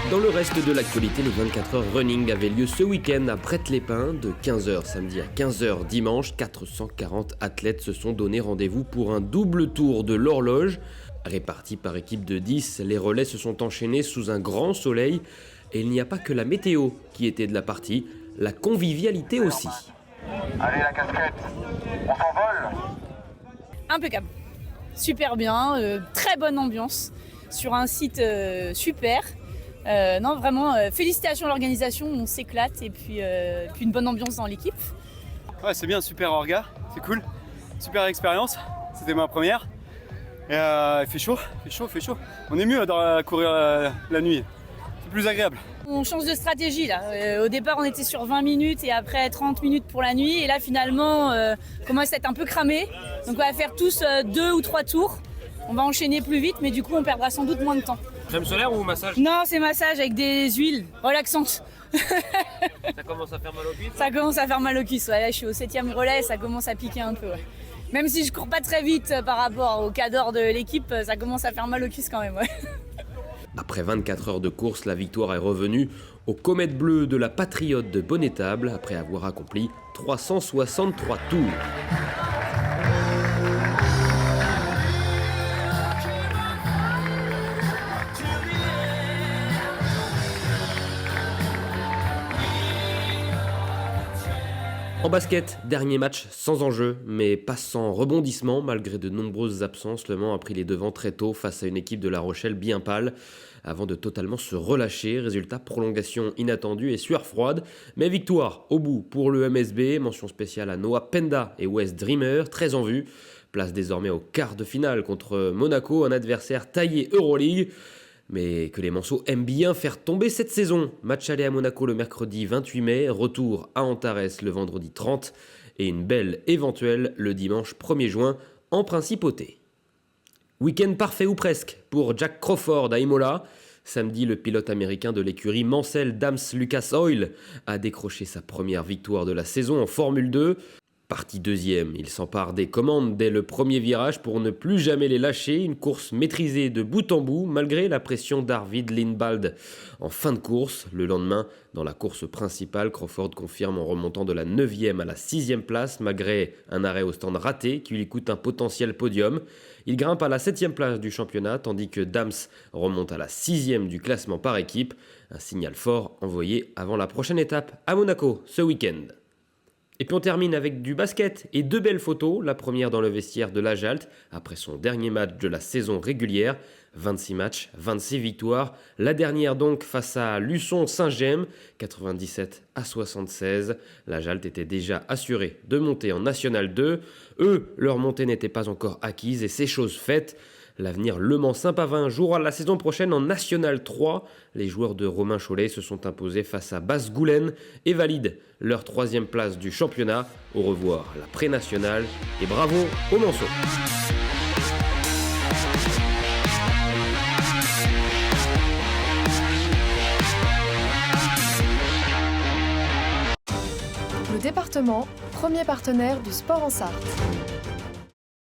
Dans le reste de l'actualité, les 24 heures running avaient lieu ce week-end à Brett-les-Pins, de 15h samedi à 15h dimanche. 440 athlètes se sont donné rendez-vous pour un double tour de l'horloge. Répartis par équipe de 10, les relais se sont enchaînés sous un grand soleil. Et il n'y a pas que la météo qui était de la partie, la convivialité aussi. Allez la casquette, on s'envole. Impeccable, super bien, très bonne ambiance, sur un site super. Non, vraiment, félicitations à l'organisation, on s'éclate et puis une bonne ambiance dans l'équipe. Ouais, c'est bien, super orga, c'est cool, super expérience, c'était ma première. Et il fait chaud. On est mieux à courir la nuit, c'est plus agréable. On change de stratégie là. Au départ, on était sur 20 minutes et après 30 minutes pour la nuit. Et là, finalement, on commence à être un peu cramé. Donc, on va faire tous 2 ou 3 tours. On va enchaîner plus vite, mais du coup, on perdra sans doute moins de temps. Crème solaire ou massage? Non, c'est massage avec des huiles relaxantes. Ça commence à faire mal aux cuisses? Ça commence à faire mal aux cuisses. Ouais, là, je suis au 7e relais, ça commence à piquer un peu. Ouais. Même si je cours pas très vite par rapport au cadre de l'équipe, ça commence à faire mal aux cuisses quand même. Ouais. Après 24 heures de course, la victoire est revenue aux Comètes Bleues de la Patriote de Bonnetable après avoir accompli 363 tours. En basket, dernier match sans enjeu, mais pas sans rebondissement. Malgré de nombreuses absences, Le Mans a pris les devants très tôt face à une équipe de La Rochelle bien pâle, avant de totalement se relâcher. Résultat, prolongation inattendue et sueur froide, mais victoire au bout pour le MSB. Mention spéciale à Noah Penda et Wes Dreamer, très en vue. Place désormais au quart de finale contre Monaco, un adversaire taillé Euroleague, mais que les Manceaux aiment bien faire tomber cette saison. Match aller à Monaco le mercredi 28 mai, retour à Antares le vendredi 30 et une belle éventuelle le dimanche 1er juin en Principauté. Week-end parfait ou presque pour Jack Crawford à Imola. Samedi, le pilote américain de l'écurie Mansell Dams Lucas Oil a décroché sa première victoire de la saison en Formule 2. Parti deuxième, il s'empare des commandes dès le premier virage pour ne plus jamais les lâcher. Une course maîtrisée de bout en bout, malgré la pression d'Arvid Lindbald en fin de course. Le lendemain, dans la course principale, Crawford confirme en remontant de la 9e à la 6e place, malgré un arrêt au stand raté qui lui coûte un potentiel podium. Il grimpe à la 7e place du championnat, tandis que Dams remonte à la 6e du classement par équipe. Un signal fort envoyé avant la prochaine étape à Monaco ce week-end. Et puis on termine avec du basket et 2 belles photos. La première dans le vestiaire de l'Ajalt, après son dernier match de la saison régulière. 26 matchs, 26 victoires. La dernière donc face à Luçon Saint-Gemme, 97-76. L'Ajalt était déjà assuré de monter en National 2. Eux, leur montée n'était pas encore acquise et c'est chose faite. L'avenir Le Mans Saint-Pavin jouera la saison prochaine en National 3. Les joueurs de Romain Cholet se sont imposés face à Basse-Goulaine et valident leur 3e place du championnat. Au revoir la pré-nationale et bravo aux Manceaux. Le département, premier partenaire du sport en Sarthe.